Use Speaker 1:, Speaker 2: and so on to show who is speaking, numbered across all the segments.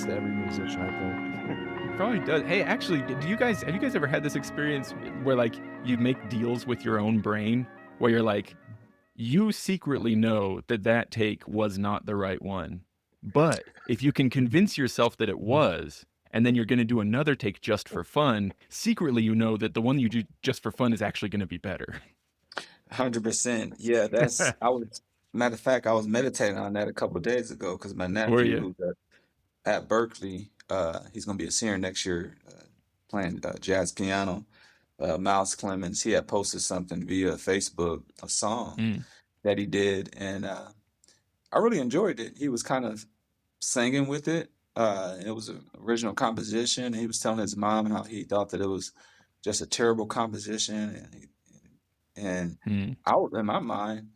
Speaker 1: happens to every musician, I think.
Speaker 2: It probably does. Hey, actually, do you guys have you guys ever had this experience where like you make deals with your own brain where you're like, you secretly know that that take was not the right one, but if you can convince yourself that it was, and then you're going to do another take just for fun, secretly you know that the one you do just for fun is actually going to be better.
Speaker 3: 100%. Yeah, that's I was matter of fact, I was meditating on that a couple of days ago because my
Speaker 2: Were
Speaker 3: nephew
Speaker 2: you?
Speaker 3: who's at Berkeley, he's gonna be a senior next year, playing jazz piano. Miles Clemens, he had posted something via Facebook, a song
Speaker 2: Mm,
Speaker 3: that he did, and I really enjoyed it. He was kind of singing with it. It was an original composition. And he was telling his mom how he thought that it was just a terrible composition, and
Speaker 2: mm.
Speaker 3: in my mind,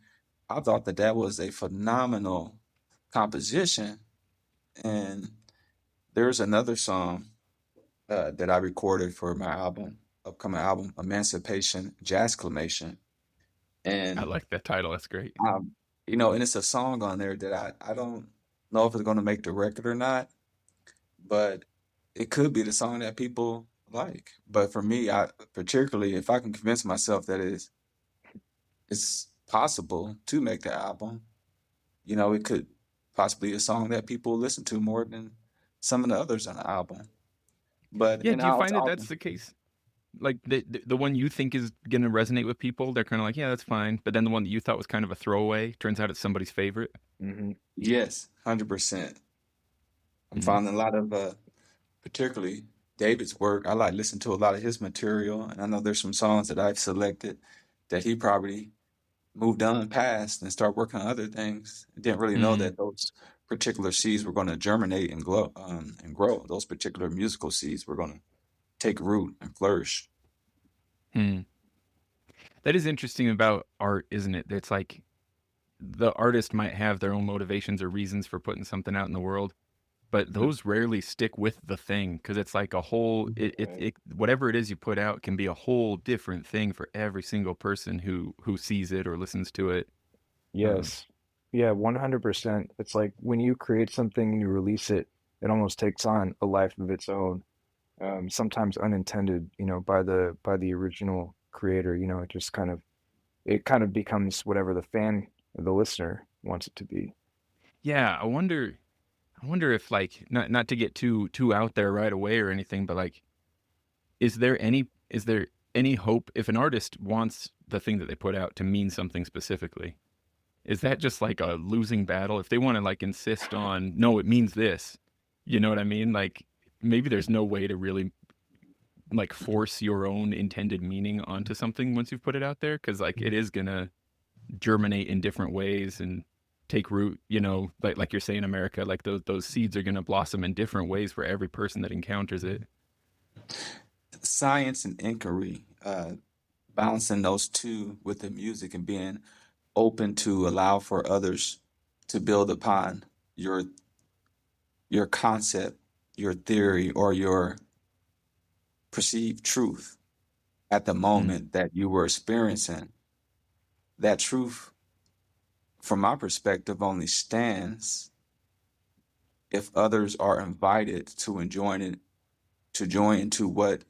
Speaker 3: I thought that that was a phenomenal composition. And there's another song that I recorded for my upcoming album, Emancipation Jazzclamation.
Speaker 2: I
Speaker 3: And
Speaker 2: like that title. That's great.
Speaker 3: um, and it's a song on there that I don't know if it's going to make the record or not, but it could be the song that people like. But for me, I particularly if I can convince myself that it's possible to make the album, it could possibly be a song that people listen to more than some of the others on the album. But
Speaker 2: Yeah,
Speaker 3: and
Speaker 2: do
Speaker 3: I
Speaker 2: you
Speaker 3: also,
Speaker 2: find that that's the case? Like the one you think is going to resonate with people, they're kind of like, yeah, that's fine. But then the one that you thought was kind of a throwaway turns out it's somebody's favorite.
Speaker 1: Hmm.
Speaker 3: yes, 100%. I'm
Speaker 2: Mm.
Speaker 3: finding a lot of particularly David's work. I like listen to a lot of his material, and I know there's some songs that I've selected that he probably moved on past and start working on other things. Didn't really know
Speaker 2: Mm.
Speaker 3: that those particular seeds were going to germinate and grow. Those particular musical seeds were going to take root and flourish.
Speaker 2: Mm. That is interesting about art, isn't it? It's like the artist might have their own motivations or reasons for putting something out in the world, but
Speaker 3: Mhm.
Speaker 2: those rarely stick with the thing because it's like a whole
Speaker 1: Right.
Speaker 2: whatever it is you put out can be a whole different thing for every single person who sees it or listens to it. Um,
Speaker 1: Yes. Yeah, 100%. It's like when you create something and you release it, it almost takes on a life of its own. Sometimes unintended, by the original creator, it kind of becomes whatever the fan or the listener wants it to be.
Speaker 2: yeah, I wonder if like not to get too out there right away or anything, but like is there any hope if an artist wants the thing that they put out to mean something specifically? Is that just like a losing battle? If they want to like insist on, no, it means this, you know what I mean? Like maybe there's no way to really like force your own intended meaning onto something once you've put it out there. Cause like it is gonna germinate in different ways and take root, like you're saying, America, like those seeds are gonna blossom in different ways for every person that encounters it.
Speaker 3: Science and inquiry, balancing those two with the music and being open to allow for others to build upon your your concept, your theory, or your perceived truth at the
Speaker 2: Mm,
Speaker 3: moment that you were experiencing. That truth, from my perspective, only stands if others are invited to enjoy it, to join into what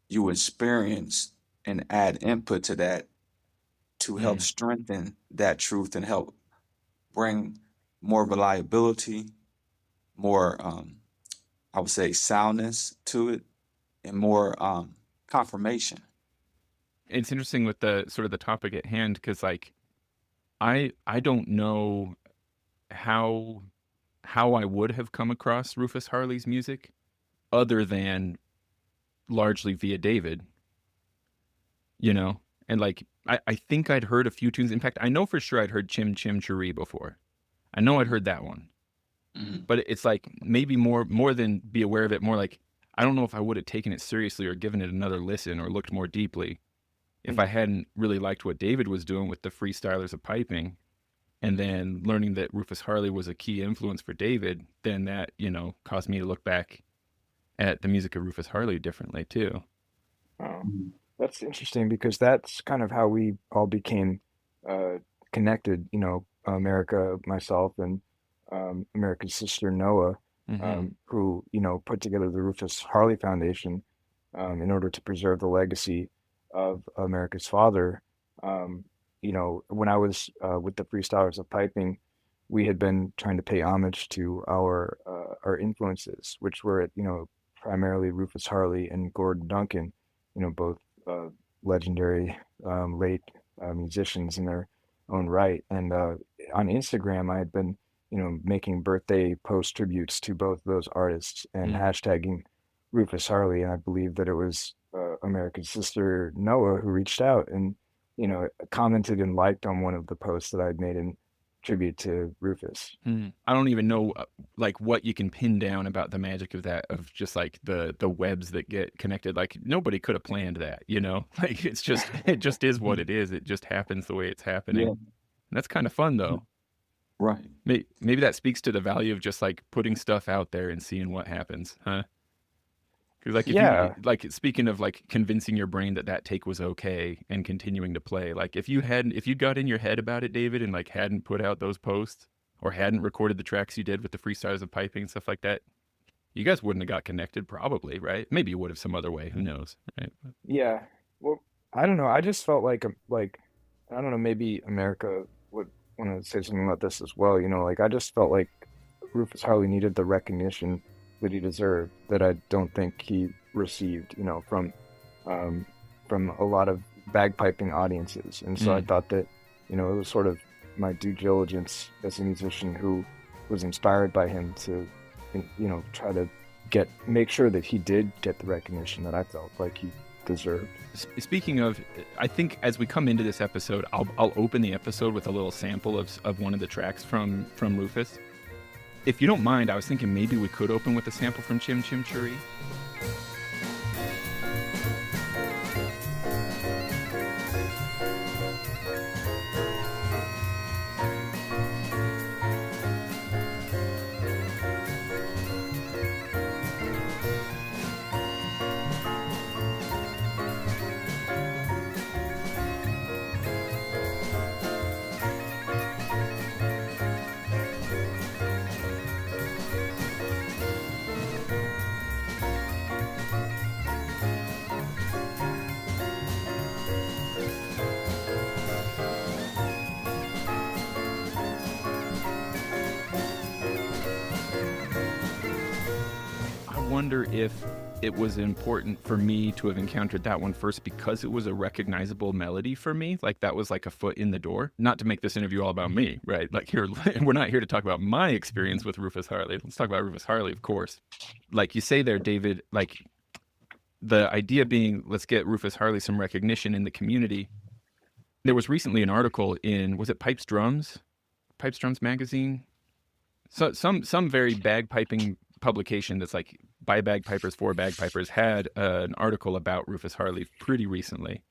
Speaker 3: you experience and add input to that to help
Speaker 2: mm.
Speaker 3: strengthen that truth and help bring more reliability, more, I would say, soundness to it, and more confirmation.
Speaker 2: It's interesting with the sort of the topic at hand because like I don't know how how I would have come across Rufus Harley's music other than largely via David, you know? And like I think I'd heard a few tunes. In fact, I know for sure I'd heard Chim Chim Cheree before. I know I'd heard that one.
Speaker 3: Mhm.
Speaker 2: But it's like maybe more than be aware of it, more like I don't know if I would have taken it seriously or given it another listen or looked more deeply if I hadn't really liked what David was doing with the freestylers of piping and then learning that Rufus Harley was a key influence for David, then that, caused me to look back at the music of Rufus Harley differently too.
Speaker 1: Oh,
Speaker 3: Mhm.
Speaker 1: that's interesting because that's kind of how we all became uh, connected. America, myself, and America's sister Noah.
Speaker 2: Mm-hmm.
Speaker 1: who, put together the Rufus Harley Foundation in order to preserve the legacy of America's father. Um, when I was with the Freestylers of Piping, we had been trying to pay homage to our influences, which were, primarily Rufus Harley and Gordon Duncan, both uh, legendary late musicians in their own right. And on Instagram, I had been, making birthday post tributes to both of those artists and
Speaker 2: Mm.
Speaker 1: hashtagging Rufus Harley. And I believe that it was America's sister Noah who reached out and, commented and liked on one of the posts that I'd made in tribute to Rufus.
Speaker 2: I don't even know like what you can pin down about the magic of that, of just like the webs that get connected. Like nobody could have planned that, you know? Like it just is what it is. It just happens the way it's happening.
Speaker 3: Yeah,
Speaker 2: And that's kind of fun though.
Speaker 3: right.
Speaker 2: Maybe that speaks to the value of just like putting stuff out there and seeing what happens, huh? Because like if you
Speaker 1: Yeah,
Speaker 2: like speaking of like convincing your brain that that take was okay and continuing to play, like if you got in your head about it, David, and like hadn't put out those posts or hadn't recorded the tracks you did with the freestyles of piping and stuff like that, you guys wouldn't have got connected, probably, right? Maybe you would have some other way. Who knows, right?
Speaker 1: yeah. Well, I don't know. I just felt like I don't know. Maybe America would want to say something about this as well. Like I just felt like Rufus Harley needed the recognition that he deserved that I don't think he received. Um, from a lot of bagpiping audiences, and so I
Speaker 2: Mm.
Speaker 1: thought that it was sort of my due diligence as a musician who was inspired by him to try to make sure that he did get the recognition that I felt like he deserved.
Speaker 2: Speaking of, I think as we come into this episode, I'll open the episode with a little sample of one of the tracks from Rufus. If you don't mind, I was thinking maybe we could open with a sample from Chim Chim Cheree. I wonder if it was important for me to have encountered that one first because it was a recognizable melody for me. Like that was like a foot in the door. Not to make this interview all about me, right? Like here, we're not here to talk about my experience with Rufus Harley. Let's talk about Rufus Harley, of course. Like you say there, David, like the idea being, let's get Rufus Harley some recognition in the community. There was recently an article in, was it Pipes Drums magazine? So some very bagpiping publication that's like by bagpipers for bagpipers had an article about Rufus Harley pretty recently.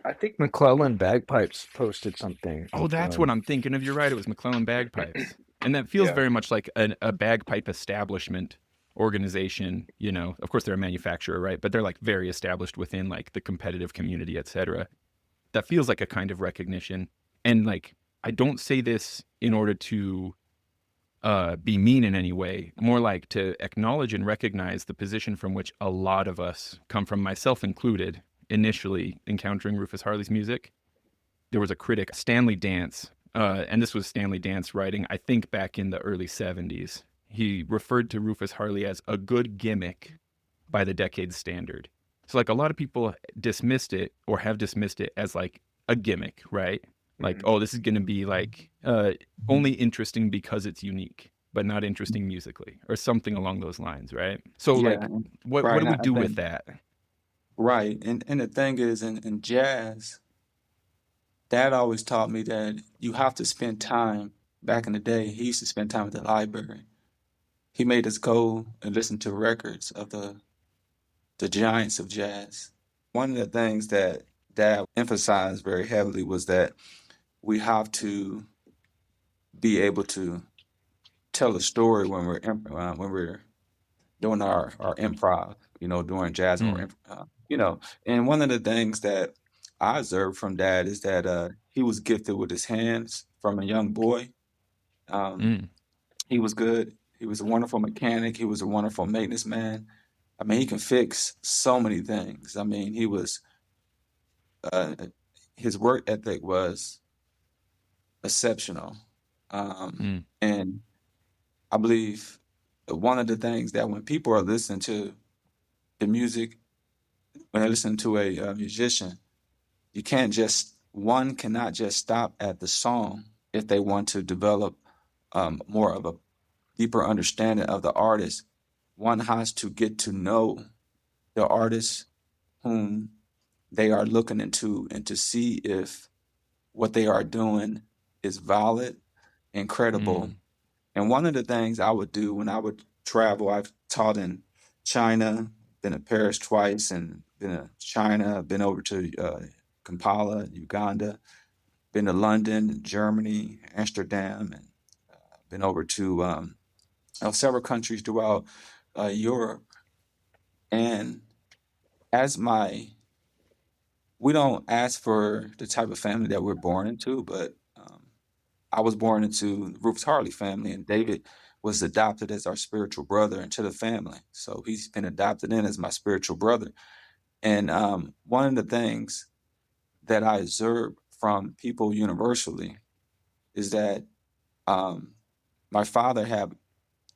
Speaker 1: I think McClellan Bagpipes posted something.
Speaker 2: Oh, that's what I'm thinking of. You're right. It was McClellan Bagpipes, and that feels
Speaker 1: Yeah.
Speaker 2: very much like a bagpipe establishment organization. You know, of course they're a manufacturer, right? But they're like very established within like the competitive community, etc. That feels like a kind of recognition, and like I don't say this in order to be mean in any way, more like to acknowledge and recognize the position from which a lot of us come from, myself included, initially encountering Rufus Harley's music. There was a critic, Stanley Dance, and this was Stanley Dance writing, I think, back in the early 70s. He referred to Rufus Harley as a good gimmick by the decade's standard. So, like, a lot of people dismissed it or have dismissed it as like a gimmick, right? Like,
Speaker 1: Mhm.
Speaker 2: oh, this is going to be like only interesting because it's unique, but not interesting musically, or something along those lines, right? So,
Speaker 3: Yeah,
Speaker 2: like, what
Speaker 3: right.
Speaker 2: do
Speaker 3: And
Speaker 2: we
Speaker 3: I
Speaker 2: do with
Speaker 3: think
Speaker 2: that?
Speaker 3: right. And the thing is, in jazz, Dad always taught me that you have to spend time. Back in the day, he used to spend time at the library. He made us go and listen to records of the giants of jazz. One of the things that Dad emphasized very heavily was that we have to be able to tell a story when we're doing our improv, doing jazz or
Speaker 2: Mm,
Speaker 3: and one of the things that I observed from Dad is that he was gifted with his hands from a young boy. Um,
Speaker 2: mm,
Speaker 3: he was good. He was a wonderful mechanic. He was a wonderful maintenance man. I mean, he can fix so many things. I mean, he was uh, his work ethic was exceptional.
Speaker 2: Mm.
Speaker 3: And I believe one of the things that when people are listening to the music, when they listen to a musician, you can't just, one cannot just stop at the song if they want to develop more of a deeper understanding of the artist. One has to get to know the artist whom they are looking into and to see if what they are doing is valid and credible.
Speaker 2: Mm.
Speaker 3: And one of the things I would do when I would travel, I've taught in China, been to Paris twice, and been to China, been over to Kampala, Uganda, been to London, Germany, Amsterdam, and been over to several countries throughout Europe. And as my, we don't ask for the type of family that we're born into, but I was born into the Rufus Harley family, and David was adopted as our spiritual brother into the family. So he's been adopted in as my spiritual brother. And one of the things that I observe from people universally is that um, my father had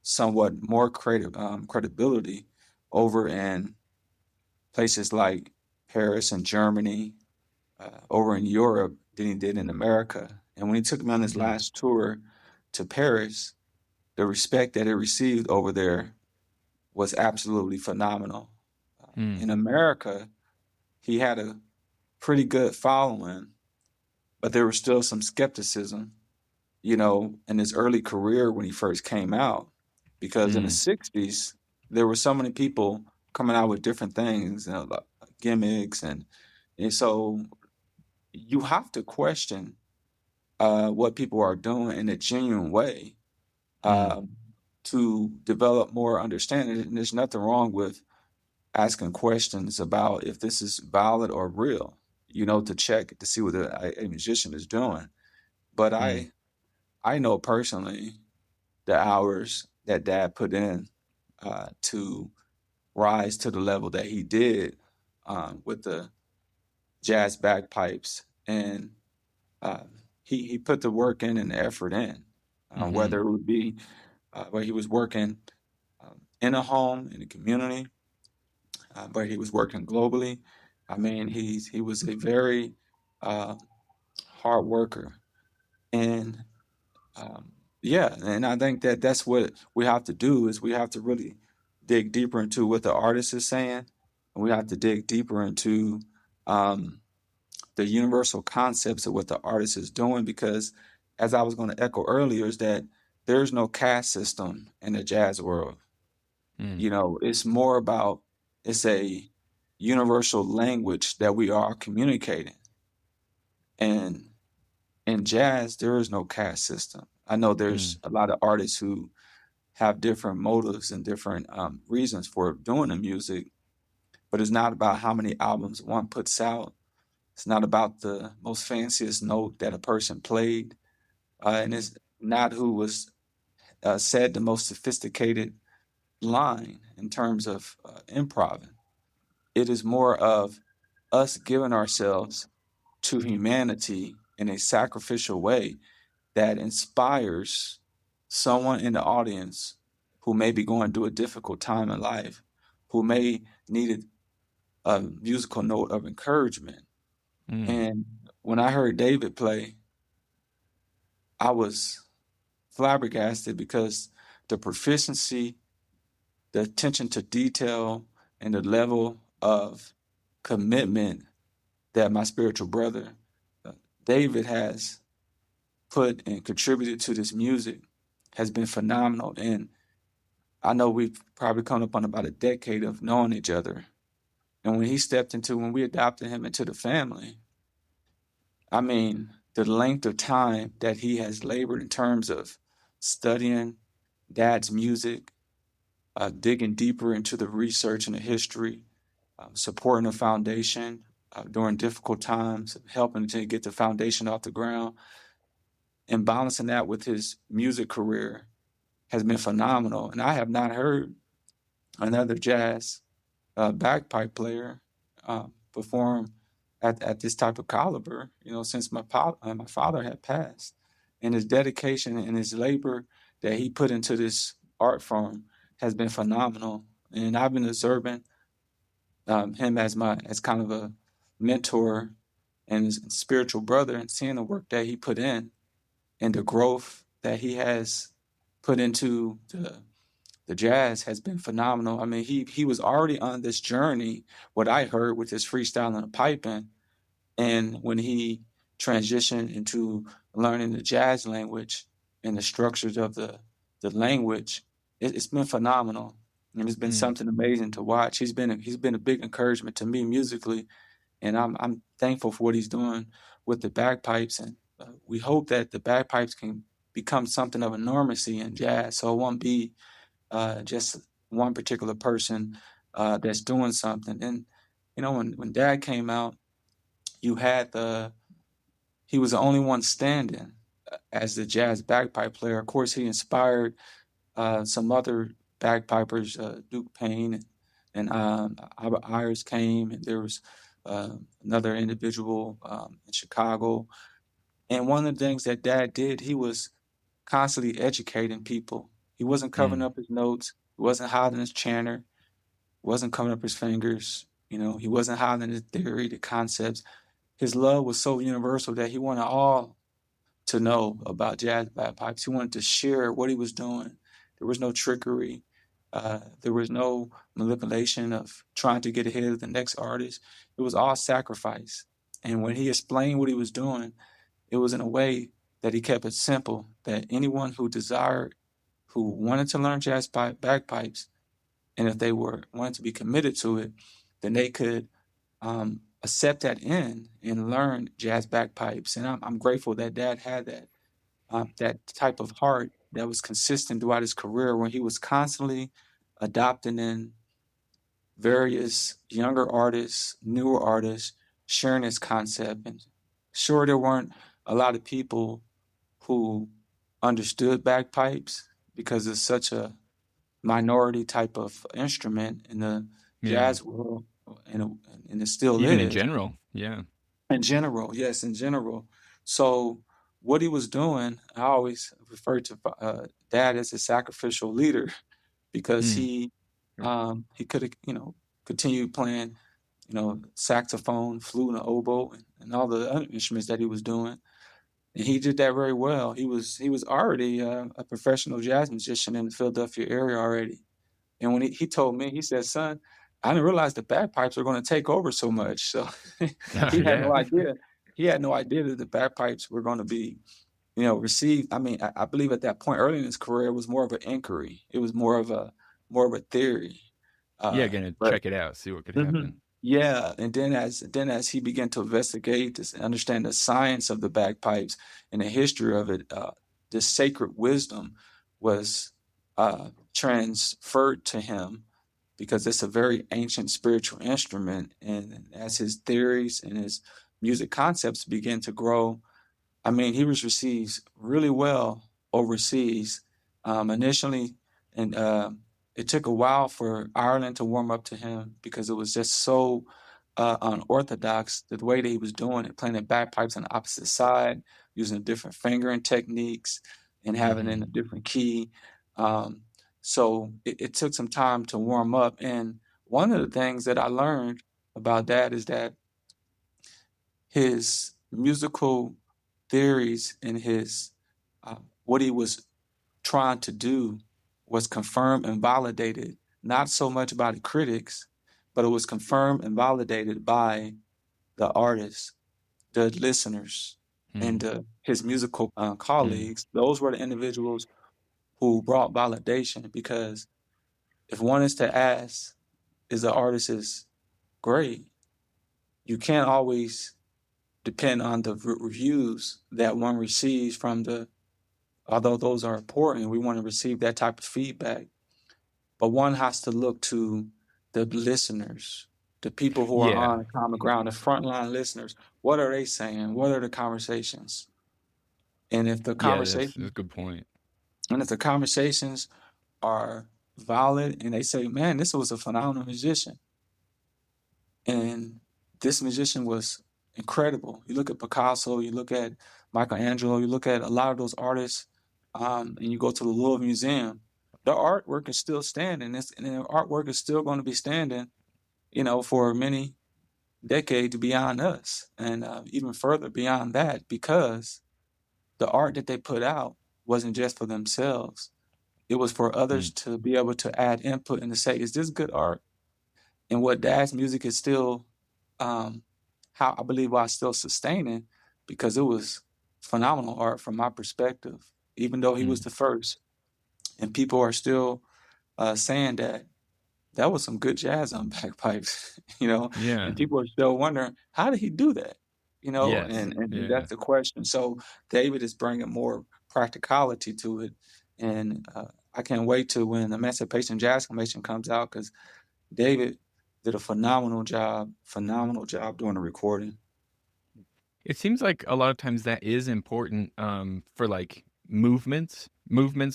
Speaker 3: somewhat more credibility over in places like Paris and Germany, over in Europe than he did in America. And when he took me on his
Speaker 2: Mm.
Speaker 3: last tour to Paris, the respect that he received over there was absolutely phenomenal.
Speaker 2: Mm.
Speaker 3: In America, he had a pretty good following, but there was still some skepticism, in his early career when he first came out, because in the
Speaker 2: Mm.
Speaker 3: 60s, there were so many people coming out with different things, like gimmicks, and so you have to question what people are doing in a genuine way
Speaker 2: Mm.
Speaker 3: um, to develop more understanding. And there's nothing wrong with asking questions about if this is valid or real, to check to see what a musician is doing. But
Speaker 2: Mm.
Speaker 3: I know personally the hours that Dad put in to rise to the level that he did with the jazz bagpipes, and uh, he put the work in and the effort in,
Speaker 2: Mm-hmm.
Speaker 3: whether it would be where he was working in a home in the community, but he was working globally. I mean, he was a very uh, hard worker, and um, yeah, and I think that that's what we have to do is we have to really dig deeper into what the artist is saying, and we have to dig deeper into um, the universal concepts of what the artist is doing. Because, as I was going to echo earlier, is that there's no caste system in the jazz world.
Speaker 2: Mm.
Speaker 3: It's more about, it's a universal language that we are communicating. And in jazz, there is no caste system. I know there's
Speaker 2: Mm.
Speaker 3: a lot of artists who have different motives and different reasons for doing the music, but it's not about how many albums one puts out. It's not about the most fanciest note that a person played, and it's not who was said the most sophisticated line in terms of improv. It is more of us giving ourselves to humanity in a sacrificial way that inspires someone in the audience who may be going through a difficult time in life, who may need a musical note of encouragement.
Speaker 2: Mm.
Speaker 3: And when I heard David play, I was flabbergasted because the proficiency, the attention to detail, and the level of commitment that my spiritual brother uh, David has put and contributed to this music has been phenomenal. And I know we've probably come up on about a decade of knowing each other. And when we adopted him into the family, I mean, the length of time that he has labored in terms of studying Dad's music, digging deeper into the research and the history, supporting the foundation during difficult times, helping to get the foundation off the ground, and balancing that with his music career. has been phenomenal. And I have not heard another jazz bagpipe player perform at this type of caliber, since my father had passed. And his dedication and his labor that he put into this art form has been phenomenal. And I've been observing him as kind of a mentor and his spiritual brother, and seeing the work that he put in and the growth that he has put into the jazz has been phenomenal. I mean, he was already on this journey, what I heard, with his freestyle and the piping. And when he transitioned into learning the jazz language and the structures of the language, it's been phenomenal. And it's been
Speaker 2: Mm.
Speaker 3: something amazing to watch. He's been a big encouragement to me musically, and I'm thankful for what he's doing with the bagpipes. And we hope that the bagpipes can become something of a normacy in jazz, so it won't be just one particular person that's doing something. And when Dad came out, you had he was the only one standing as the jazz bagpipe player. Of course, he inspired some other bagpipers, Duke Payne and Albert Ayers came, and there was another individual in Chicago. And one of the things that Dad did, he was constantly educating people. He wasn't covering
Speaker 2: Mm.
Speaker 3: up his notes. He wasn't hiding his chanter. He wasn't covering up his fingers. He wasn't hiding the theory, the concepts. His love was so universal that he wanted all to know about jazz bagpipes. He wanted to share what he was doing. There was no trickery. There was no manipulation of trying to get ahead of the next artist. It was all sacrifice. And when he explained what he was doing, it was in a way that he kept it simple, that anyone who desired, who wanted to learn jazz bagpipes, and if they wanted to be committed to it, then they could accept that in and learn jazz bagpipes. And I'm grateful that Dad had that type of heart that was consistent throughout his career, where he was constantly adopting in various younger artists, newer artists, sharing his concept. And sure, there weren't a lot of people who understood bagpipes because it's such a minority type of instrument in the
Speaker 2: Yeah.
Speaker 3: jazz world, and, and it still
Speaker 2: Even in
Speaker 3: is.
Speaker 2: general. Yeah.
Speaker 3: In general, yes, in general. So what he was doing, I always refer to Dad as a sacrificial leader, because
Speaker 2: Mm.
Speaker 3: he could have, continued playing, saxophone, flute, and oboe, and all the other instruments that he was doing. And he did that very well. He was already a professional jazz musician in the Philadelphia area already. And when he told me, he said, "Son, I didn't realize the bagpipes were going to take over so much." So he had
Speaker 2: Yeah.
Speaker 3: no idea. He had no idea that the bagpipes were going to be, received. I mean, I believe at that point early in his career, it was more of an inquiry. It was more of a theory.
Speaker 2: Yeah, gonna
Speaker 3: But
Speaker 2: check it out, see what could
Speaker 3: Mhm.
Speaker 2: happen.
Speaker 3: Yeah, and then as he began to investigate this, understand the science of the bagpipes and the history of it, this sacred wisdom was transferred to him, because it's a very ancient spiritual instrument. And as his theories and his music concepts began to grow, I mean, he was received really well overseas, initially, and it took a while for Ireland to warm up to him, because it was just so unorthodox, the way that he was doing it, playing the bagpipes on the opposite side, using different fingering techniques, and having it in
Speaker 2: Mhm.
Speaker 3: a different key. Um, so it took some time to warm up. And one of the things that I learned about that is that his musical theories and his what he was trying to do was confirmed and validated, not so much by the critics, but it was confirmed and validated by the artists, the listeners,
Speaker 2: Mm.
Speaker 3: and his musical
Speaker 2: Mm.
Speaker 3: colleagues. Those were the individuals who brought validation, because if one is to ask, is the artist is great, you can't always depend on the reviews that one receives from although those are important, we want to receive that type of feedback. But one has to look to the listeners, the people who are
Speaker 2: Yeah.
Speaker 3: on common ground, the frontline listeners. What are they saying? What are the conversations? And if the
Speaker 2: Yeah, that's a
Speaker 3: conversation
Speaker 2: good point.
Speaker 3: And if the conversations are valid and they say, man, this was a phenomenal musician, and this musician was incredible. You look at Picasso, you look at Michelangelo, you look at a lot of those artists, and you go to the Louvre Museum, the artwork is still standing. And the artwork is still going to be standing, for many decades beyond us, and even further beyond that, because the art that they put out wasn't just for themselves. It was for others
Speaker 2: Mm.
Speaker 3: to be able to add input and to say, is this good art? And what Dad's music is still, how I believe why it's still sustaining, because it was phenomenal art from my perspective, even though he was
Speaker 2: Mm.
Speaker 3: the first. And people are still saying that that was some good jazz on bagpipes,
Speaker 2: Yeah.
Speaker 3: and people are still wondering, how did he do that?
Speaker 2: Yes.
Speaker 3: And
Speaker 2: Yeah.
Speaker 3: that's the question. So David is bringing more practicality to it. And I can't wait to when Emancipation Jazz Commission comes out, because David did a phenomenal job doing the recording.
Speaker 2: It seems like a lot of times that is important for like movements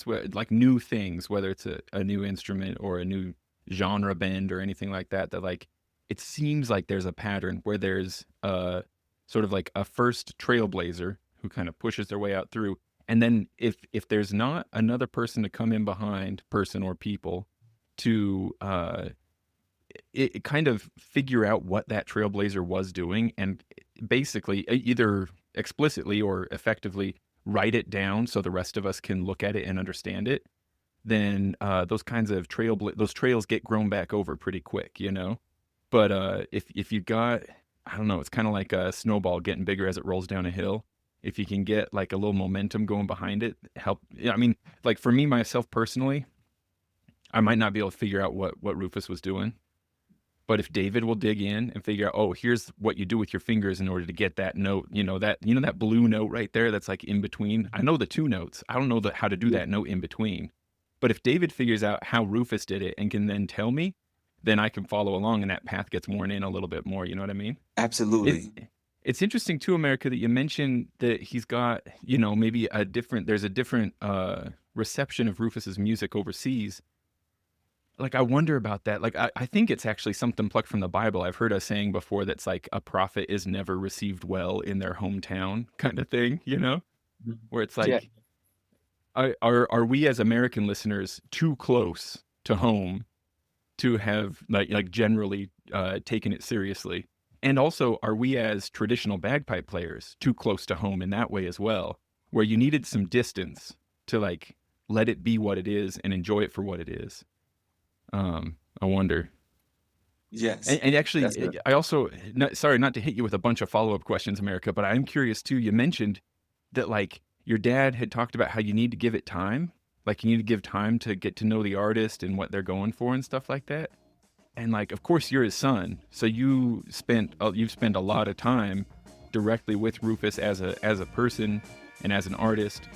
Speaker 2: where like new things, whether it's a new instrument or a new genre bend or anything like that, that like it seems like there's a pattern where there's sort of like a first trailblazer who kind of pushes their way out through. And then if there's not another person to come in behind, person or people, to it kind of figure out what that trailblazer was doing and basically either explicitly or effectively write it down so the rest of us can look at it and understand it, then those kinds of those trails get grown back over pretty quick, you know? But if you got, I don't know, it's kind of like a snowball getting bigger as it rolls down a hill. If you can get like a little momentum going behind it, help. Yeah, I mean, like for me, myself personally, I might not be able to figure out what Rufus was doing. But if David will dig in and figure out, oh, here's what you do with your fingers in order to get that note, that blue note right there that's like in between. I know the two notes. I don't know how to do
Speaker 3: Yeah,
Speaker 2: that note in between. But if David figures out how Rufus did it and can then tell me, then I can follow along and that path gets worn in a little bit more. You know what I mean? It,
Speaker 3: absolutely.
Speaker 2: it's interesting too, America, that you mentioned that he's got, maybe there's a different reception of Rufus's music overseas. Like, I wonder about that. Like, I think it's actually something plucked from the Bible. I've heard a saying before that's like a prophet is never received well in their hometown kind of thing,
Speaker 3: Mhm.
Speaker 2: where it's
Speaker 3: Yeah,
Speaker 2: like, are we as American listeners too close to home to have like generally taken it seriously? And also, are we as traditional bagpipe players too close to home in that way as well, where you needed some distance to like let it be what it is and enjoy it for what it is? I wonder.
Speaker 3: yes.
Speaker 2: And
Speaker 3: That's
Speaker 2: actually,
Speaker 3: it.
Speaker 2: I also, sorry, not to hit you with a bunch of follow-up questions, America, but I'm curious too. You mentioned that like your dad had talked about how you need to give it time. Like you need to give time to get to know the artist and what they're going for and stuff like that. And like, of course, you're his son, so you've spent a lot of time directly with Rufus as a person and as an artist.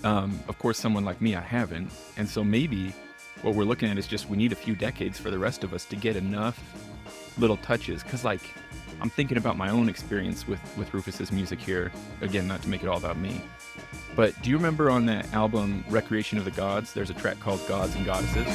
Speaker 2: Of course, someone like me, I haven't, and so maybe what we're looking at is just we need a few decades for the rest of us to get enough little touches. Because like, I'm thinking about my own experience with Rufus's music here. Again, not to make it all about me. But do you remember on that album Recreation of the Gods, there's a track called Gods and Goddesses?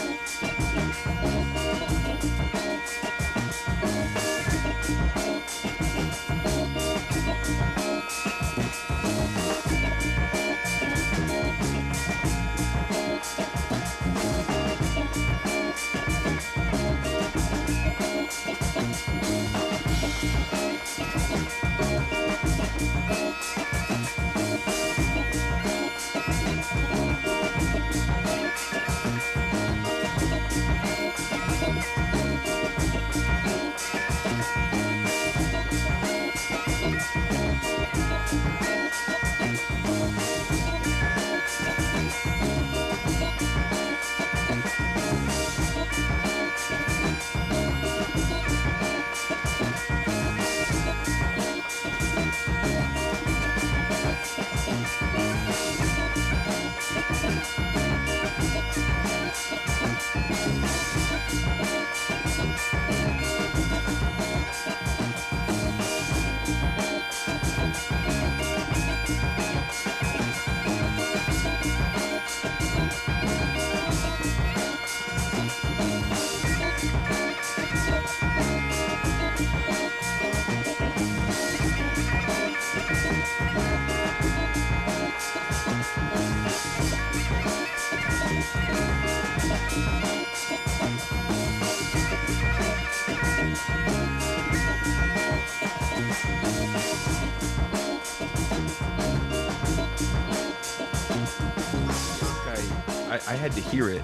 Speaker 2: I had to hear it,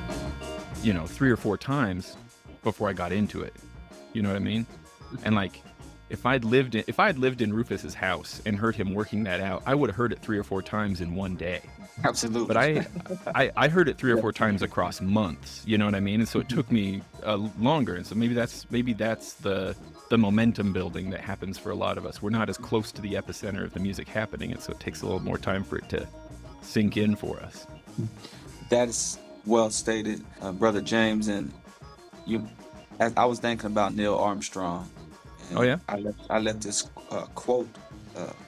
Speaker 2: 3 or 4 times before I got into it. You know what I mean? And like, if I had lived in Rufus's house and heard him working that out, I would have heard it 3 or 4 times in one day. But
Speaker 3: Absolutely.
Speaker 2: I heard it 3 or 4 times across months. You know what I mean? And so it took me longer. And so maybe that's the momentum building that happens for a lot of us. We're not as close to the epicenter of the music happening, and so it takes a little more time for it to sink in for us.
Speaker 3: That is well stated, Brother James. And you, as I was thinking about Neil Armstrong,
Speaker 2: Oh yeah.
Speaker 3: and I let this quote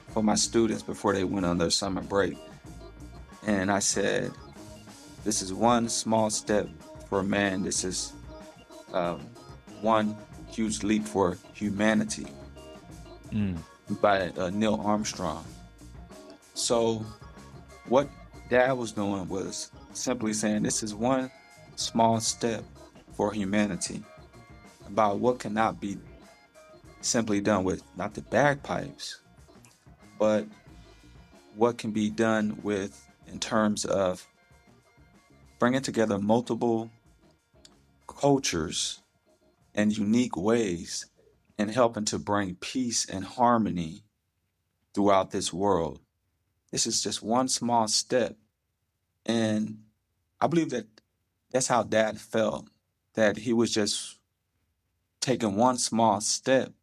Speaker 3: for my students before they went on their summer break, and I said, "This is one small step for man. This is one huge leap for humanity,"
Speaker 2: Mm.
Speaker 3: by Neil Armstrong. So, what Dad was doing was simply saying, "This is one small step for humanity about what cannot be simply done with not the bagpipes, but what can be done with in terms of bringing together multiple cultures and unique ways and helping to bring peace and harmony throughout this world. This is just one small step." And I believe that that's how Dad felt, that he was just taking one small step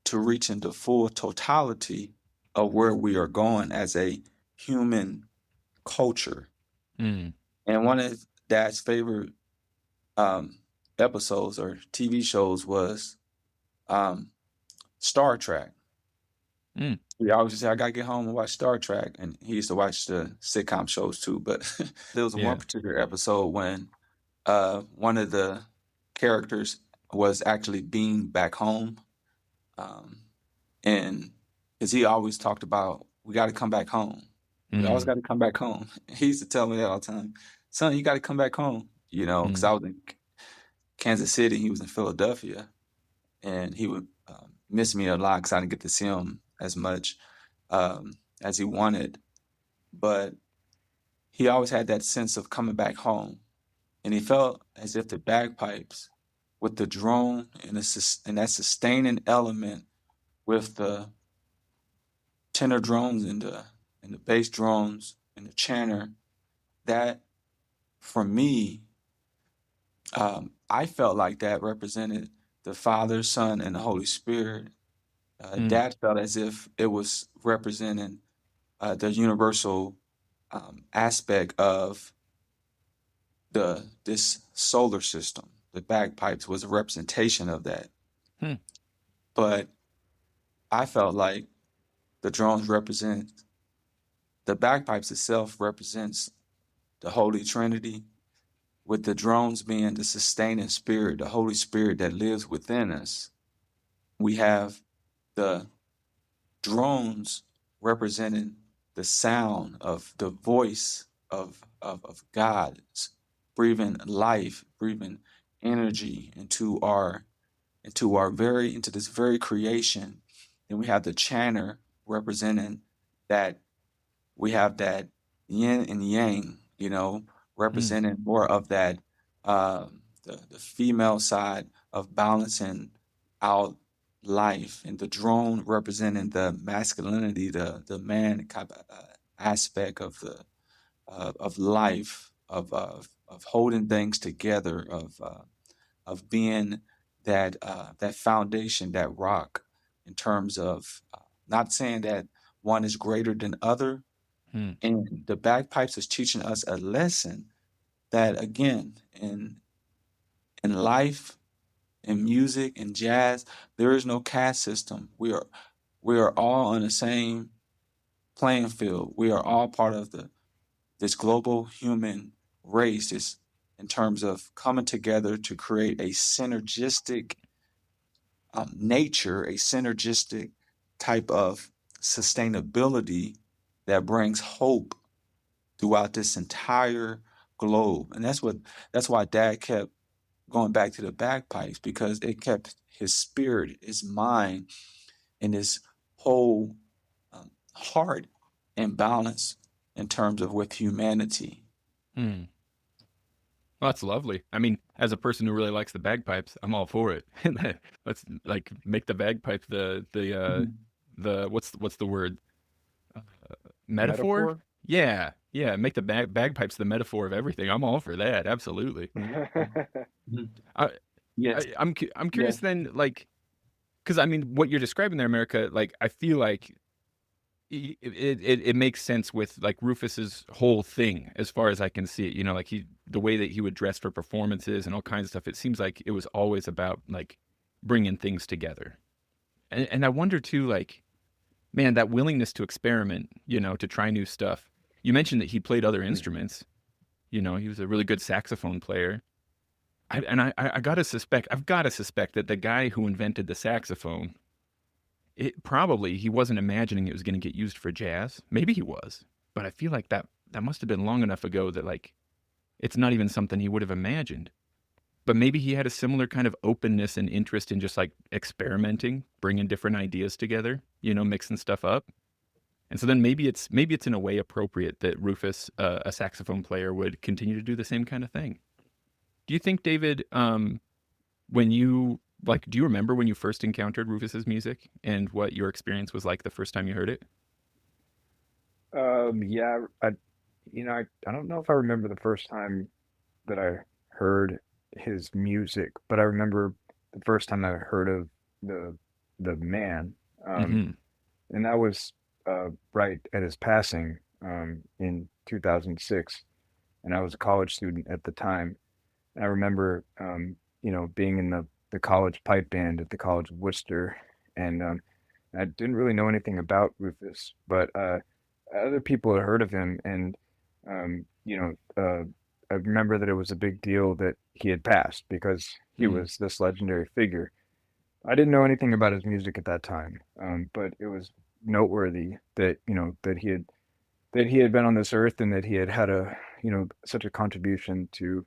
Speaker 3: to reach into full totality of where we are going as a human culture.
Speaker 2: Mm.
Speaker 3: And one of Dad's favorite um, episodes or TV shows was um, Star Trek.
Speaker 2: Mm.
Speaker 3: He always say, "I gotta get home and watch Star Trek," and he used to watch the sitcom shows too. But there was one
Speaker 2: Yeah.
Speaker 3: particular episode when one of the characters was actually being back home, um, and because he always talked about, "We got to come back home. We always
Speaker 2: Mm.
Speaker 3: got to come back home." He used to tell me that all the time, "Son, you got to come back home." Because
Speaker 2: Mm.
Speaker 3: I was in Kansas City, he was in Philadelphia, and he would miss me a lot because I didn't get to see him as much as he wanted. But he always had that sense of coming back home, and he felt as if the bagpipes, with the drone and and that sustaining element with the tenor drones and the bass drones and the chanter, that for me, I felt like that represented the Father, Son, and the Holy Spirit.
Speaker 2: Mm.
Speaker 3: Dad felt as if it was representing the universal aspect of this solar system. The bagpipes was a representation of that.
Speaker 2: Hmm.
Speaker 3: But I felt like the drones represent the bagpipes itself represents the Holy Trinity, with the drones being the sustaining spirit, the Holy Spirit that lives within us. We have the drones representing the sound of the voice of God, breathing life, breathing energy into this very creation. Then we have the chanter representing that we have that yin and yang,
Speaker 2: Mm.
Speaker 3: representing more of that the female side of balancing out life, and the drone representing the masculinity, the man kind of, aspect of the of life, of holding things together, of being that foundation, that rock, in terms of not saying that one is greater than other.
Speaker 2: Mm.
Speaker 3: And the bagpipes is teaching us a lesson that, again, in life, in music, in jazz, there is no caste system. We are all on the same playing field. We are all part of this global human race. This, in terms of coming together to create a synergistic nature, a synergistic type of sustainability that brings hope throughout this entire globe. And that's why Dad kept going back to the bagpipes, because it kept his spirit, his mind, and his whole heart in balance. in terms of with humanity.
Speaker 2: Hmm. Well, that's lovely. I mean, as a person who really likes the bagpipes, I'm all for it. Let's like make the bagpipe the what's the word? Uh, Metaphor?
Speaker 1: Metaphor?
Speaker 2: Yeah, yeah. Make the bagpipes the metaphor of everything. I'm all for that. Absolutely.
Speaker 3: Mhm.
Speaker 2: I,
Speaker 3: Yes.
Speaker 2: I'm
Speaker 3: Yeah.
Speaker 2: curious then, like, because I mean, what you're describing there, America, like, I feel like it makes sense with like Rufus's whole thing as far as I can see it. You know, like the way that he would dress for performances and all kinds of stuff. It seems like it was always about like bringing things together. And I wonder too, like, man, that willingness to experiment, you know, to try new stuff. You mentioned that he played other
Speaker 1: Mhm.
Speaker 2: instruments. You know, he was a really good saxophone player. I gotta suspect, I've gotta suspect that the guy who invented the saxophone, it probably he wasn't imagining it was going to get used for jazz. Maybe he was, but I feel like that must have been long enough ago that like it's not even something he would have imagined. But maybe he had a similar kind of openness and interest in just like experimenting, bringing different ideas together, you know, mixing stuff up. And so then maybe it's in a way appropriate that Rufus, a saxophone player, would continue to do the same kind of thing. Do you think, David, when you like, do you remember when you first encountered Rufus's music and what your experience was like the first time you heard it?
Speaker 1: Yeah, I don't know if I remember the first time that I heard his music, but I remember the first time I heard of the the man, um,
Speaker 2: Hmm.
Speaker 1: and that was right at his passing in 2006, and I was a college student at the time. And I remember, being in the college pipe band at the College of Worcester, and I didn't really know anything about Rufus, but other people had heard of him, and um, you know, uh, I remember that it was a big deal that he had passed because he
Speaker 2: Hmm.
Speaker 1: was this legendary figure. I didn't know anything about his music at that time, but it was noteworthy that that he had been on this earth and that he had had such a contribution to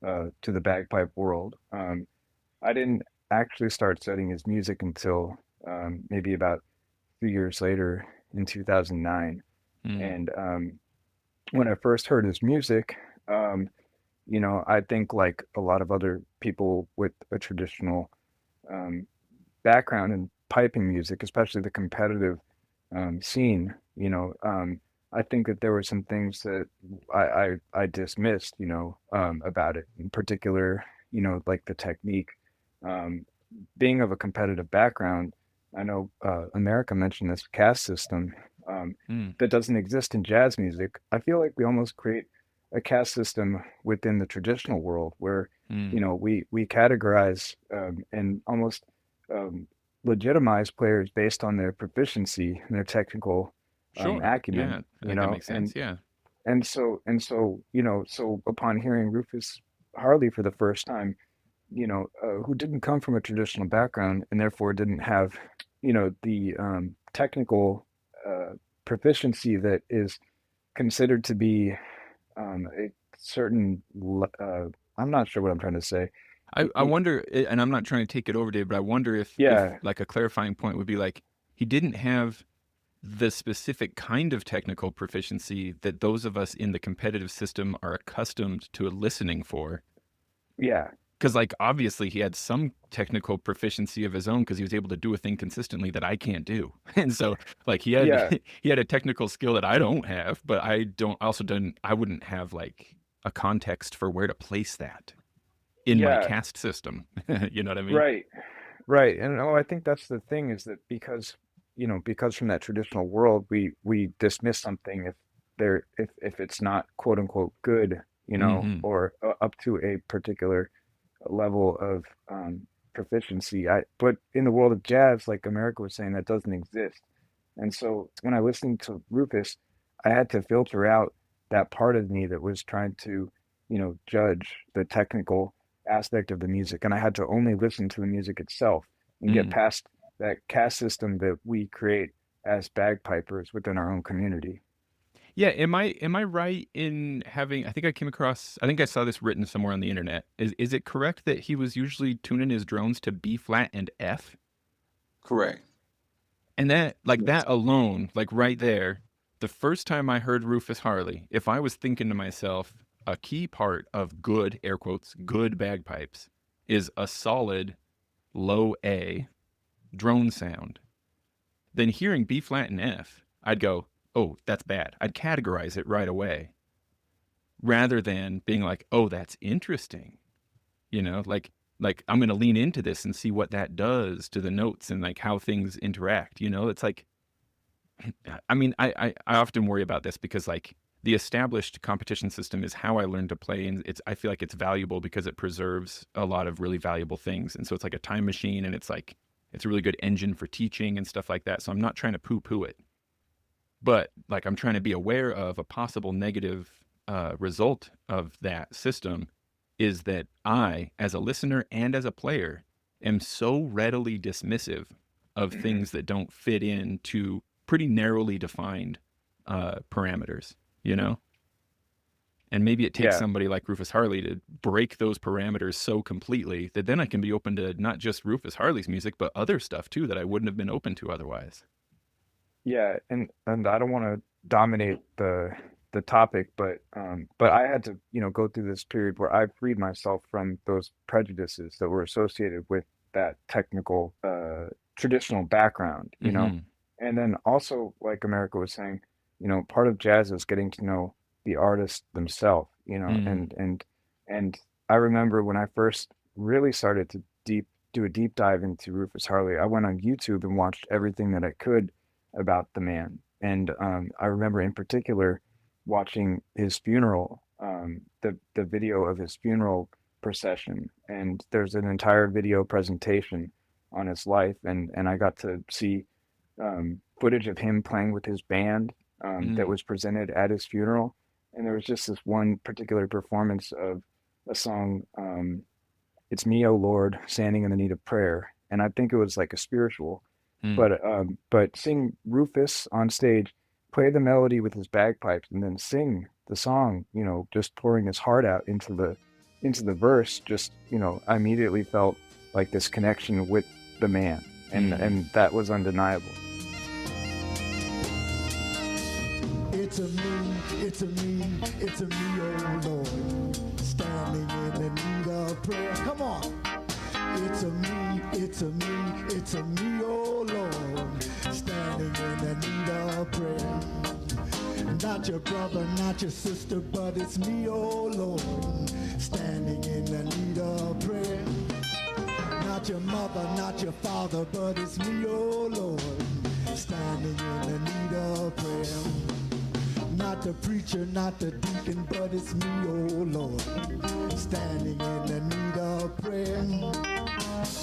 Speaker 1: the bagpipe world. I didn't actually start studying his music until maybe about 2 years later in 2009.
Speaker 2: Hmm.
Speaker 1: And when I first heard his music, I think like a lot of other people with a traditional um, background in piping music, especially the competitive scene, I think that there were some things that I dismissed, about it. In particular, like the technique. Um, Being of a competitive background, I know America mentioned this caste system um,
Speaker 2: Hmm.
Speaker 1: that doesn't exist in jazz music. I feel like we almost create a caste system within the traditional world where,
Speaker 2: Hmm.
Speaker 1: we categorize and almost um, legitimize players based on their proficiency and their technical
Speaker 2: Sure.
Speaker 1: acumen,
Speaker 2: Yeah, I think that makes sense.
Speaker 1: and
Speaker 2: Yeah.
Speaker 1: so upon hearing Rufus Harley for the first time, who didn't come from a traditional background and therefore didn't have, the technical uh, proficiency that is considered to be a certain, I'm not sure what I'm trying to say.
Speaker 2: I wonder, and I'm not trying to take it over, Dave, but I wonder if
Speaker 1: Yeah,
Speaker 2: like a clarifying point would be like he didn't have the specific kind of technical proficiency that those of us in the competitive system are accustomed to listening for.
Speaker 1: yeah,
Speaker 2: Because like obviously he had some technical proficiency of his own because he was able to do a thing consistently that I can't do. And so like he had
Speaker 1: yeah,
Speaker 2: he had a technical skill that I don't have, but I wouldn't have like a context for where to place that in my
Speaker 1: yeah,
Speaker 2: caste system. You know what I mean?
Speaker 1: right. Right. And I think that's the thing is that because from that traditional world, we dismiss something if it's not quote unquote good,
Speaker 2: Hmm.
Speaker 1: or up to a particular level of proficiency. But in the world of jazz, like America was saying, that doesn't exist. And so when I listened to Rufus, I had to filter out that part of me that was trying to, judge the technical aspect of the music. And I had to only listen to the music itself and get
Speaker 2: Mm.
Speaker 1: past that caste system that we create as bagpipers within our own community.
Speaker 2: Yeah, am I right in having I think I saw this written somewhere on the internet. Is it correct that he was usually tuning his drones to B flat and F?
Speaker 3: Correct.
Speaker 2: And that like
Speaker 3: Yes.
Speaker 2: that alone, like right there, The first time I heard Rufus Harley, if I was thinking to myself, a key part of good, air quotes, good bagpipes is a solid low A drone sound, then hearing B flat and F, I'd go, oh, that's bad. I'd categorize it right away rather than being like, oh, that's interesting. You know, like I'm going to lean into this and see what that does to the notes and like how things interact. You know, it's like, I mean, I often worry about this because like the established competition system is how I learned to play, and I feel like it's valuable because it preserves a lot of really valuable things, and so it's like a time machine, and it's like it's a really good engine for teaching and stuff like that. So I'm not trying to poo-poo it, but like I'm trying to be aware of a possible negative result of that system is that I, as a listener and as a player, am so readily dismissive of things that don't fit into pretty narrowly defined parameters, you know? And maybe it takes
Speaker 1: Yeah,
Speaker 2: somebody like Rufus Harley to break those parameters so completely that then I can be open to not just Rufus Harley's music, but other stuff too that I wouldn't have been open to otherwise.
Speaker 1: yeah, and I don't want to dominate the topic, but I had to, go through this period where I freed myself from those prejudices that were associated with that technical, traditional background,
Speaker 2: Mm-hmm.
Speaker 1: and then also, like America was saying, part of jazz is getting to know the artist themselves,
Speaker 2: Mm.
Speaker 1: and I remember when I first really started to do a deep dive into Rufus Harley, I went on YouTube and watched everything that I could about the man. And I remember in particular watching his funeral, the video of his funeral procession, and there's an entire video presentation on his life, and I got to see footage of him playing with his band that
Speaker 2: Mm.
Speaker 1: was presented at his funeral, and there was just this one particular performance of a song, "It's Me, O Lord, Standing in the Need of Prayer," and I think it was like a spiritual,
Speaker 2: Mm.
Speaker 1: but seeing Rufus on stage play the melody with his bagpipes and then sing the song, just pouring his heart out into the verse, just, I immediately felt like this connection with the man,
Speaker 2: Mm.
Speaker 1: and that was undeniable.
Speaker 4: It's a me, it's a me, it's a me, oh Lord, standing in the need of prayer. Come on. It's a me, it's a me, it's a me, oh Lord, standing in the need of prayer. Not your brother, not your sister, but it's me, oh Lord, standing in the need of prayer. Not your mother, not your father, but it's me, oh Lord, standing in the need of prayer. Not the preacher, not the deacon, but it's me, oh Lord, standing in the need of prayer.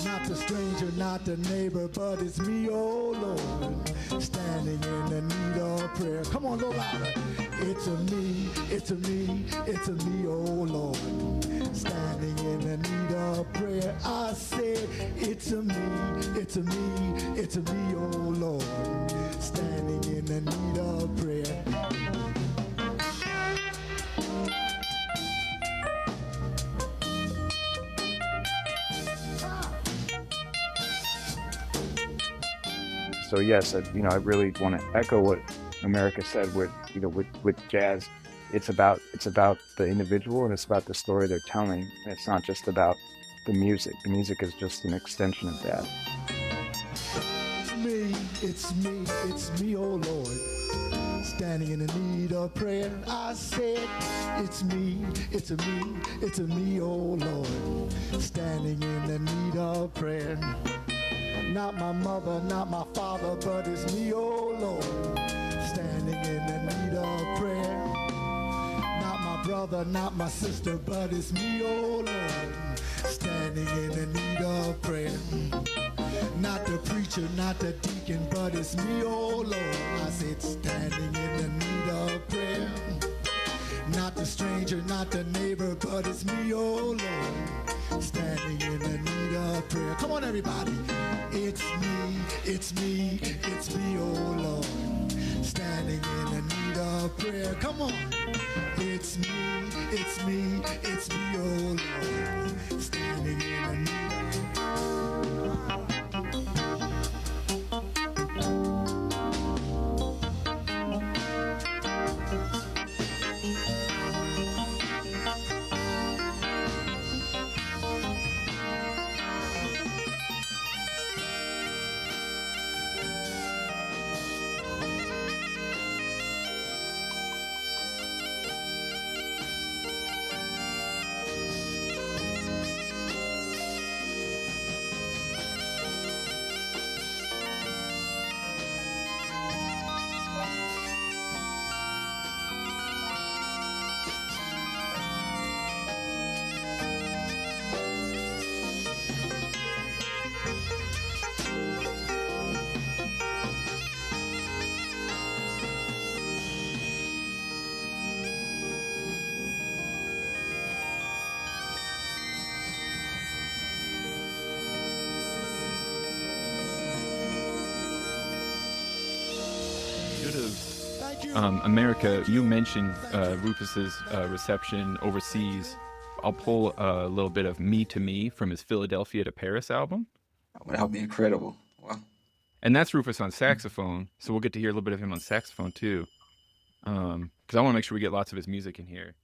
Speaker 4: Not the stranger, not the neighbor, but it's me, oh Lord, standing in the need of prayer. Come on, a little louder. It's a me, it's a me, it's a me, oh Lord, standing in the need of prayer. I said, it's a me, it's a me, it's a me, oh Lord, standing in the need of prayer.
Speaker 1: So yes, I really want to echo what America said with, with jazz. It's about the individual, and it's about the story they're telling. And it's not just about the music. The music is just an extension of that.
Speaker 4: Me, it's me, it's me, oh Lord, standing in the need of prayer. I said, it's me, it's a me, it's a me, oh Lord, standing in the need of prayer. Not my mother, not my father, but it's me, oh Lord, standing in the need of prayer. Not my brother, not my sister, but it's me, oh Lord, standing in the need of prayer. Not the preacher, not the deacon, but it's me, oh Lord. I said, standing in the need of prayer. Not the stranger, not the neighbor, but it's me, oh Lord, standing in the need of prayer. Come on, everybody. It's me, it's me, it's me, oh Lord, standing in the need of prayer. Come on. It's me, it's me, it's me, oh Lord, standing in the need of prayer.
Speaker 2: America, you mentioned Rufus's reception overseas. I'll pull a little bit of Me to Me from his Philadelphia to Paris album.
Speaker 3: That would be incredible. Wow.
Speaker 2: And that's Rufus on saxophone. So we'll get to hear a little bit of him on saxophone too. Because I want to make sure we get lots of his music in here.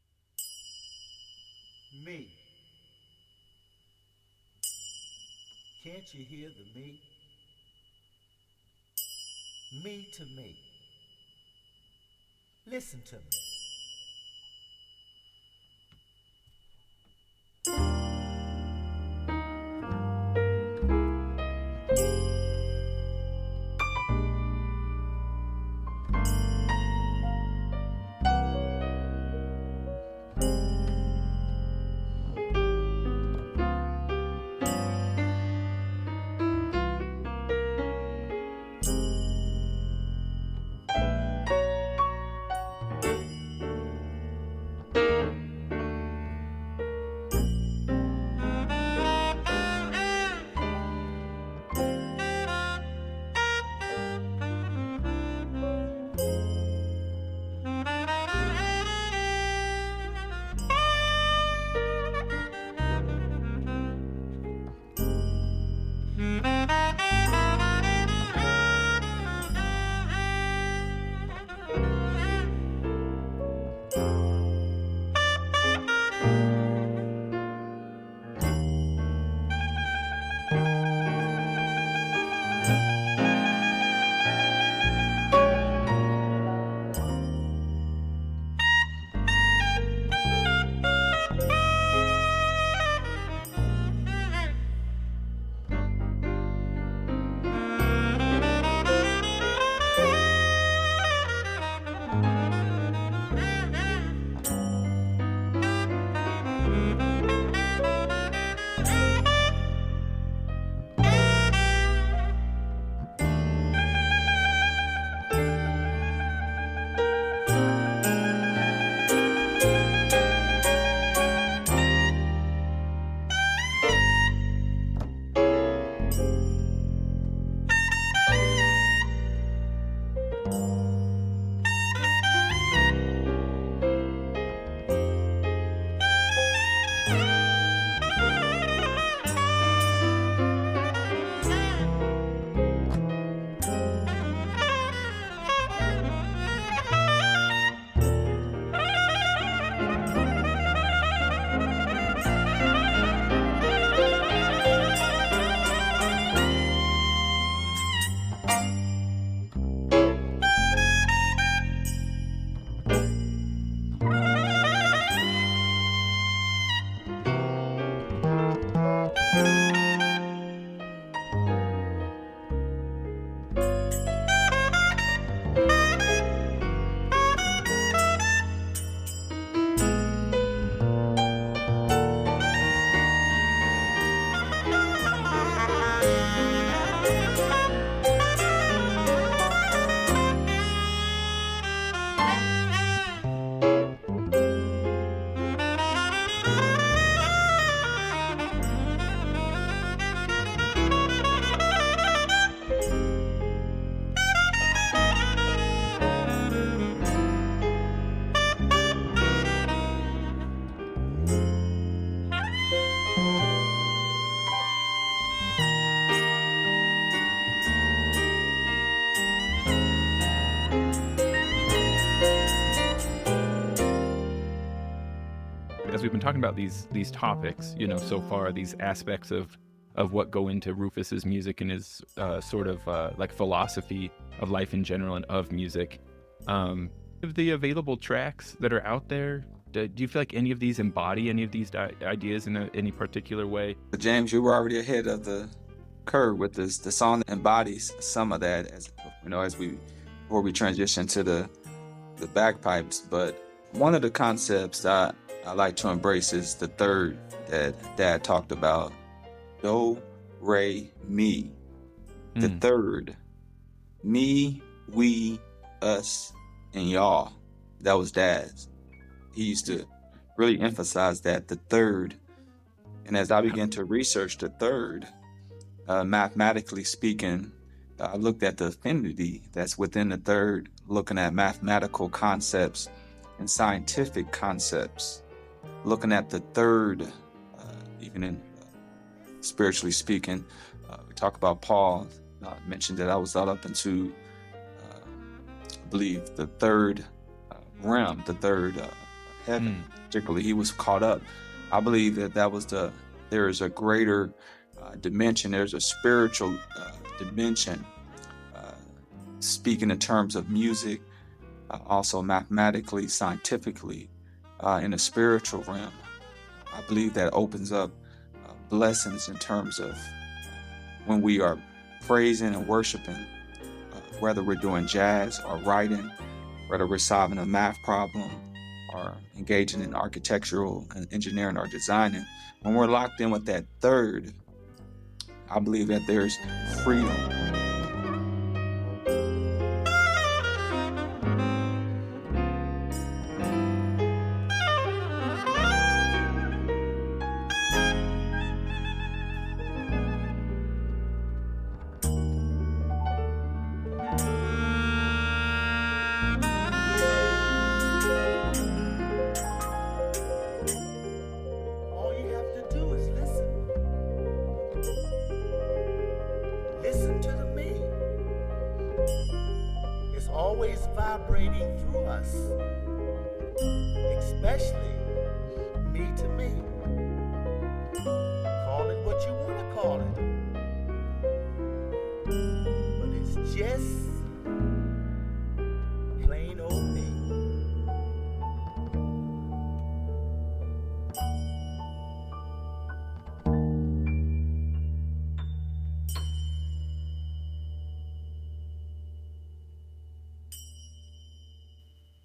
Speaker 4: Me. Can't you hear the me? Me to me. Listen to me.
Speaker 2: As we've been talking about these topics, so far, these aspects of what go into Rufus's music and his sort of like philosophy of life in general and of music. Of the available tracks that are out there, do you feel like any of these embody any of these ideas in any particular way?
Speaker 3: James, you were already ahead of the curve with this. The song embodies some of that, as before we transition to the bagpipes. But one of the concepts that I like to embrace is the third that Dad talked about. Do, re, mi. The third. Me, we, us, and y'all. That was Dad's. He used to really emphasize that, the third. And as I began to research the third, mathematically speaking, I looked at the affinity that's within the third, looking at mathematical concepts and scientific concepts, looking at the third, even in spiritually speaking. We talk about Paul, mentioned that I was all up into, I believe, the third realm, the third heaven. Particularly, he was caught up. I believe that was there is a greater dimension. There's a spiritual dimension, speaking in terms of music, also mathematically, scientifically, in the spiritual realm. I believe that opens up blessings in terms of when we are praising and worshiping, whether we're doing jazz or writing, whether we're solving a math problem or engaging in architectural and engineering or designing. When we're locked in with that third, I believe that there's freedom.
Speaker 4: All you have to do is listen. Listen to the me. It's always vibrating through us, especially me to me. Call it what you want to call it, but it's just plain old me.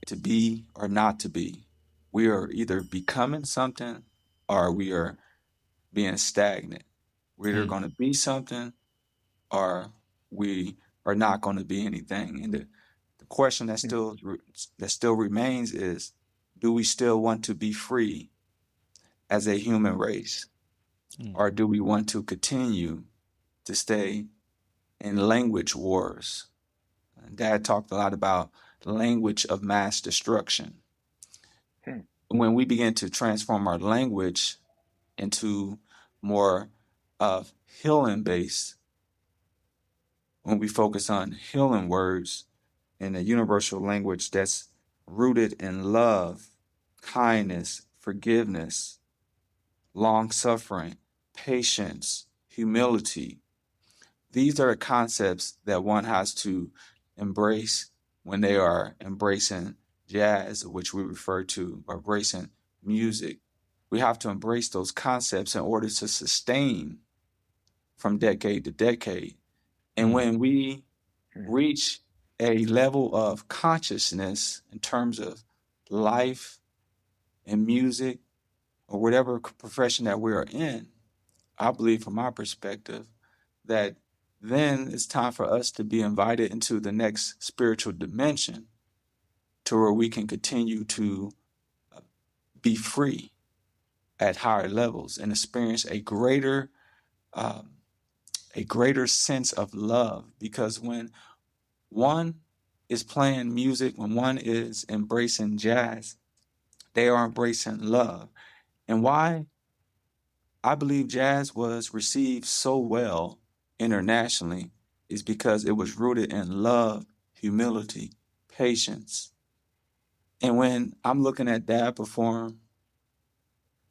Speaker 3: To be or not to be. We are either becoming something or we are being stagnant. We're either going to be something or we are not going to be anything. And the question that still remains is, do we still want to be free as a human race? Or do we want to continue to stay in language wars? And Dad talked a lot about language of mass destruction. When we begin to transform our language into more of healing based, when we focus on healing words in a universal language that's rooted in love, kindness, forgiveness, long suffering, patience, humility. These are the concepts that one has to embrace when they are embracing jazz, which we refer to, or embracing music. We have to embrace those concepts in order to sustain from decade to decade. And when we reach a level of consciousness in terms of life and music or whatever profession that we are in, I believe from my perspective that then it's time for us to be invited into the next spiritual dimension to where we can continue to be free at higher levels and experience a greater sense of love. Because when one is playing music, when one is embracing jazz, they are embracing love. And why I believe jazz was received so well internationally is because it was rooted in love, humility, patience. And when I'm looking at Dad perform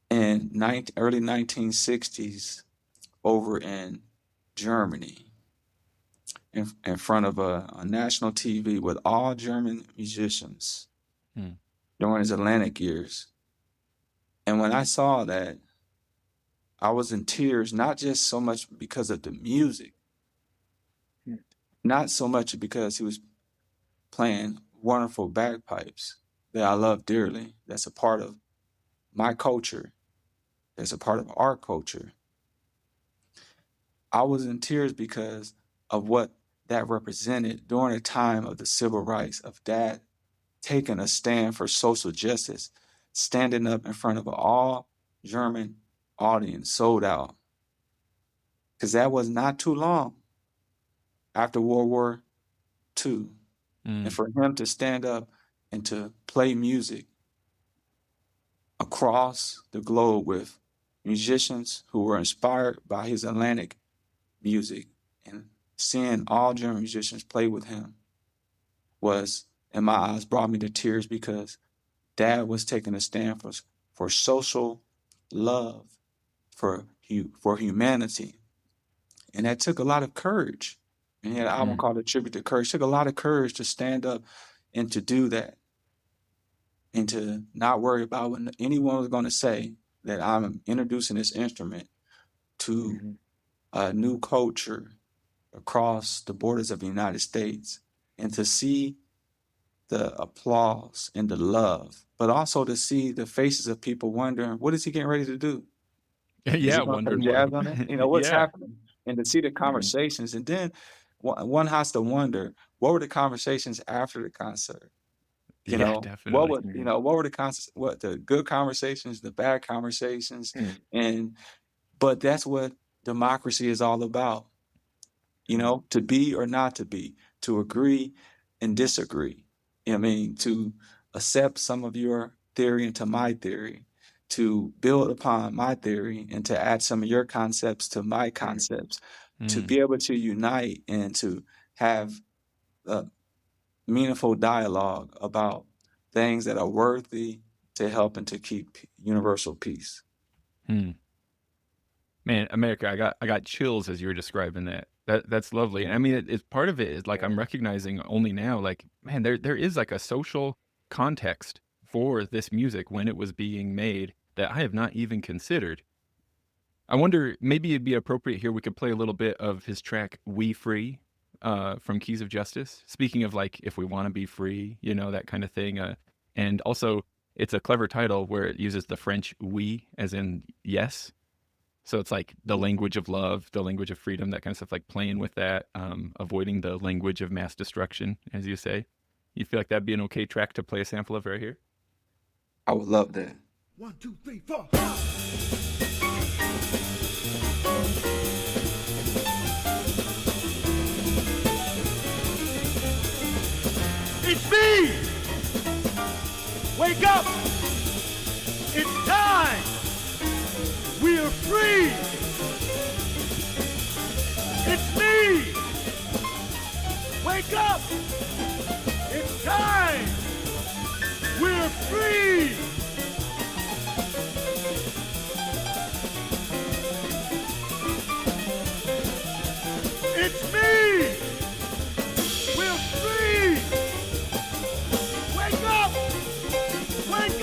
Speaker 3: in early 1960s over in Germany, in front of a national TV with all German musicians during his Atlantic years. And when I saw that, I was in tears, not just so much because of the music, not so much because he was playing wonderful bagpipes that I love dearly. That's a part of my culture. That's a part of our culture. I was in tears because of what that represented during the time of the civil rights, of Dad taking a stand for social justice, standing up in front of an all German audience, sold out. Because that was not too long after World War II. And
Speaker 2: Mm.
Speaker 3: for him to stand up and to play music across the globe with musicians who were inspired by his Atlantic music and seeing all German musicians play with him was, in my eyes, brought me to tears because Dad was taking a stand for social love, for humanity. And that took a lot of courage. And he had an album
Speaker 2: Mm.
Speaker 3: called A Tribute to Courage. It took a lot of courage to stand up and to do that and to not worry about what anyone was going to say that I'm introducing this instrument to
Speaker 1: Hmm.
Speaker 3: a new culture across the borders of the United States and to see the applause and the love, but also to see the faces of people wondering, what is he getting ready to do? Is
Speaker 2: Yeah,
Speaker 3: he going to play
Speaker 2: wondering what.
Speaker 3: jazz on it? You know, what's
Speaker 2: Yeah.
Speaker 3: happening? And to see the
Speaker 1: Hmm.
Speaker 3: conversations. And then one has to wonder, what were the conversations after the concert? You
Speaker 2: Yeah,
Speaker 3: know,
Speaker 2: definitely.
Speaker 3: what were what the good conversations, the bad conversations?
Speaker 1: Hmm.
Speaker 3: And, but that's what democracy is all about, you
Speaker 1: Hmm.
Speaker 3: know, to be or not to be, to agree and disagree. I mean, to accept some of your theory into my theory, to build upon my theory and to add some of your concepts to my
Speaker 1: Hmm.
Speaker 3: concepts, to
Speaker 2: Mm.
Speaker 3: be able to unite and to have a meaningful dialogue about things that are worthy to help and to keep universal peace.
Speaker 2: Mm. Man, America, I got chills as you were describing that. That's lovely. And I mean, it's part of it is like I'm recognizing only now, like, man, there is like a social context for this music when it was being made that I have not even considered. I wonder, maybe it'd be appropriate here we could play a little bit of his track "We Free" from Keys of Justice. Speaking of like if we want to be free, you know, that kind of thing. And also, it's a clever title where it uses the French "oui" as in yes. So it's like the language of love, the language of freedom, that kind of stuff, like playing with that, avoiding the language of mass destruction, as you say. You feel like that'd be an okay track to play a sample of right here?
Speaker 3: I would love that.
Speaker 4: 1, 2, 3, 4. It's me! Wake up! It's time! We are free! It's me! Wake up! It's time! We're free! It's me! We're free! Wake up! Wake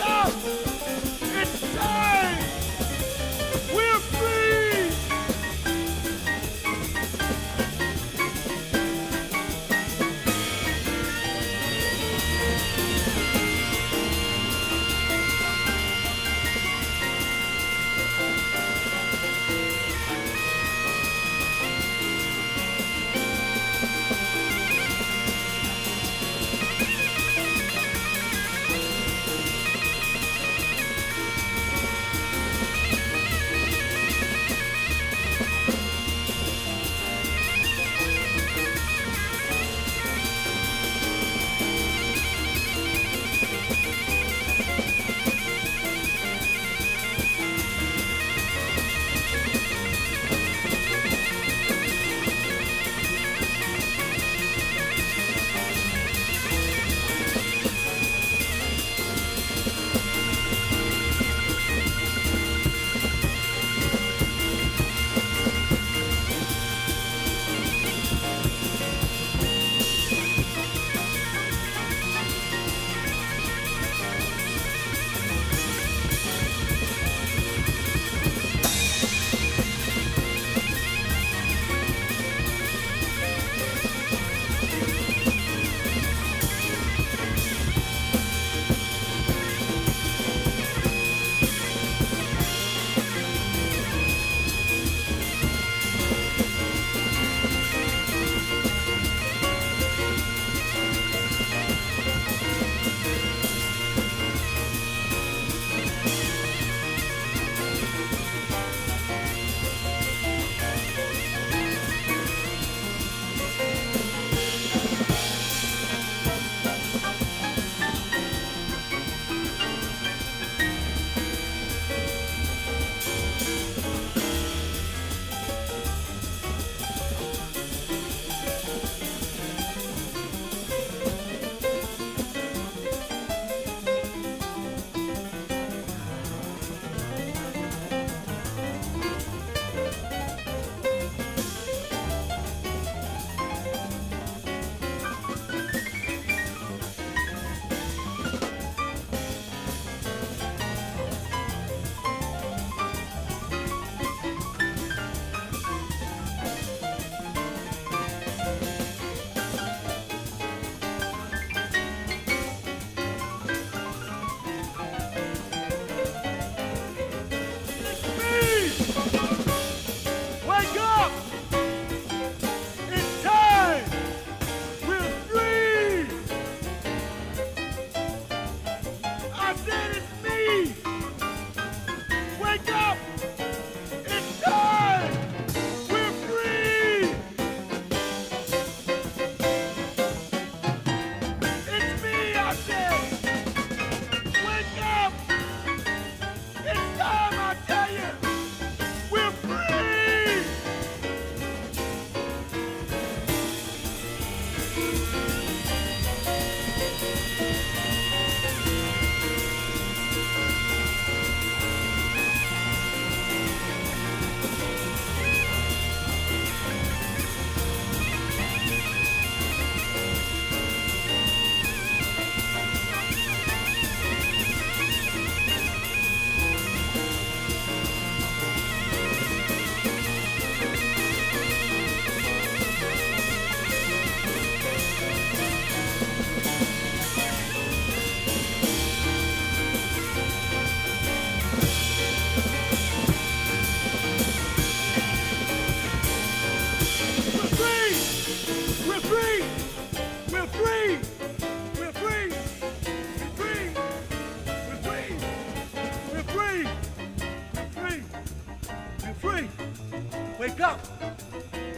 Speaker 4: Wake up!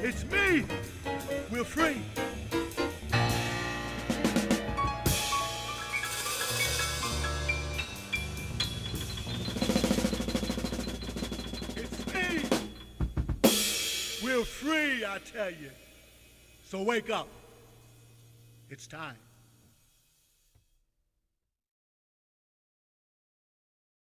Speaker 4: It's me! We're free! It's me! We're free, I tell you. So wake up. It's time.